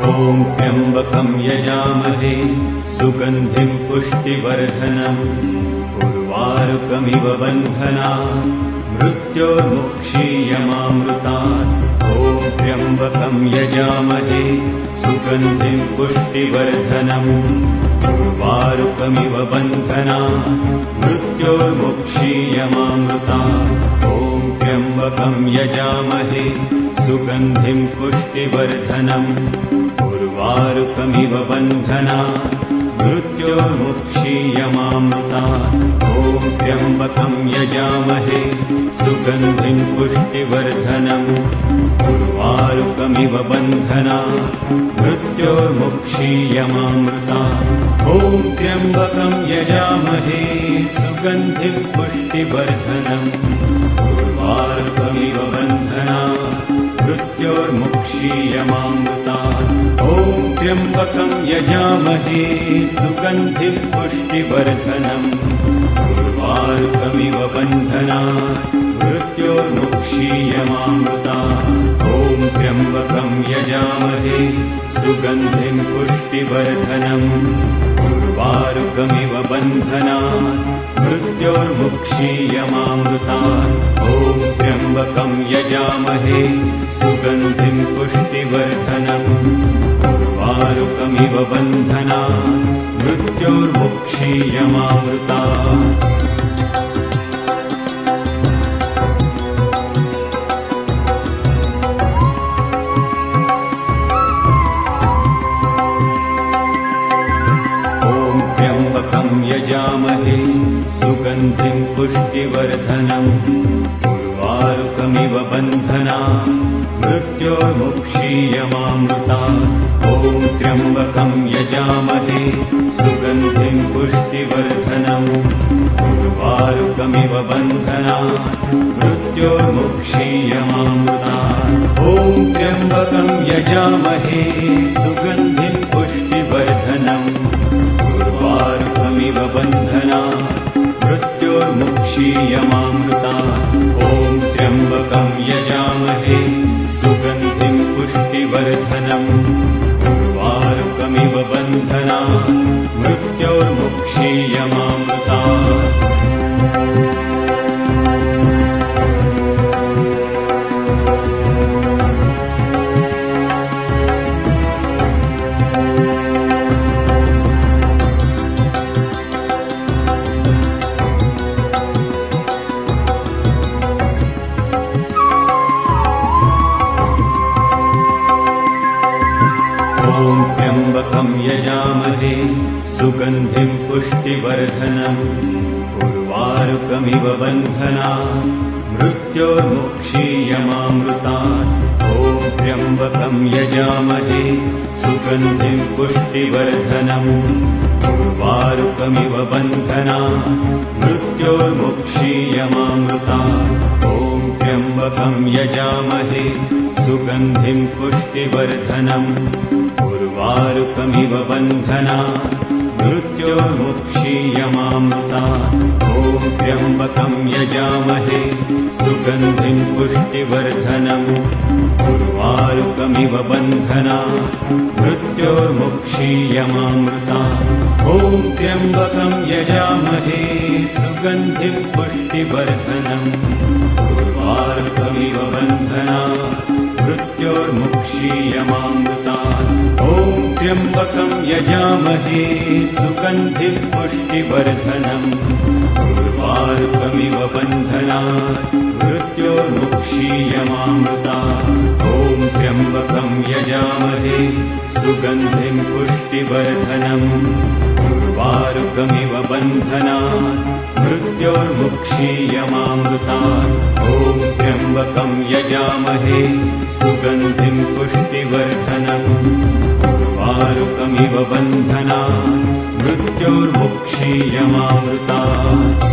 ॐ त्र्यम्बकं यजामहे सुगन्धिं पुष्टिवर्धनम् उर्वारुकमिव बन्धनात् मृत्योर्मुक्षीयमामृतात्। ॐ त्र्यम्बकं यजामहे सुगन्धिं पुष्टिवर्धनम् उर्वारुकमिव बन्धनात् मृत्योर्मुक्षीयमामृतात्। ॐ त्र्यम्बकं यजामहे सुगन्धिं पुष्टिवर्धनम् उर्वारुकमिव बन्धनात् मृत्योर्मुक्षीयमामृतात्। ॐ त्र्यम्बकं यजामहे सुगन्धिं पुष्टिवर्धनम् उर्वारुकमिव बन्धनात् मृत्योर्मुक्षीयमामृतात्। ॐ त्र्यम्बकं यजामहे सुगन्धिं पुष्टिवर्धनम् उर्वारुकमिव बन्धनात् मृत्योर्मुक्षीयमामृतात्। ॐ त्र्यम्बकं यजामहे सुगन्धिं पुष्टिवर्धनम् उर्वारुकमिव बन्धनात् मृत्योर्मुक्षीयमामृतात्। ॐ त्र्यम्बकं यजामहे सुगन्धिं पुष्टिवर्धनम् उर्वारुकमिव बन्धनात् मृत्योर्मुक्षीयमामृतात्। ॐ त्र्यम्बकं यजामहे सुगन्धिं पुष्टिवर्धनम् उर्वारुकमिव बन्धनात् मृत्योर्मुक्षीयमामृतात्। यजामहे सुगन्धिं पुष्टिवर्धनम् उर्वारुकमिव बन्धनात् मृत्योर्मुक्षीयमामृतात्। ॐ त्र्यम्बकं यजामहे सुगन्धिं पुष्टिवर्धनम् उर्वारुकमिव बन्धनात् मृत्योर्मुक्षीयमामृतात्। ॐ त्र्यम्बकं यजामहे सुगन्धिं पुष्टिवर्धनम् उर्वारुकमिव बन्धनात् मृत्योर्मुक्षीयमामृतात्। ॐ त्र्यम्बकं यजामहे सुगन्धिं पुष्टिवर्धनम् उर्वारुकमिव बन्धनात् मृत्योर्मुक्षीयमामृतात्। ॐ त्र्यम्बकं यजामहे सुगन्धिं पुष्टिवर्धनम् उर्वारुकमिव बन्धनात् मृत्योर्मुक्षीयमामृतात्। ॐ त्र्यम्बकं यजामहे सुगन्धिं पुष्टिवर्धनम् उर्वारुकमिव बन्धनात् मृत्योर्मुक्षीयमामृतात्। ॐ त्र्यम्बकं यजामहे सुगन्धिं पुष्टिवर्धनम् उर्वारुकमिव बन्धनात् मृत्योर्मुक्षीयमामृतात्। ॐ त्र्यम्बकं यजामहे सुगन्धिं पुष्टिवर्धनम् उर्वारुकमिव बन्धनात् मृत्योर्मुक्षीयमामृतात्। ॐ त्र्यम्बकं यजामहे सुगन्धिं पुष्टिवर्धनम् उर्वारुकमिव बन्धनात् मृत्योर्मुक्षीयमामृतात्। ॐ त्र्यम्बकं यजामहे सुगन्धिं पुष्टिवर्धनम् उर्वारुकमिव बन्धनात् मृत्योर्मुक्षीयमामृतात्। ॐ त्र्यम्बकं यजामहे सुगन्धिं पुष्टिवर्धनम् उर्वारुकमिव बन्धनात् मृत्योर्मुक्षीयमामृतात्। ॐ त्र्यम्बकं यजामहे सुगन्धिं पुष्टिवर्धनम् उर्वारुकमिव बन्धनात् मृत्योर्मुक्षीयमामृतात्।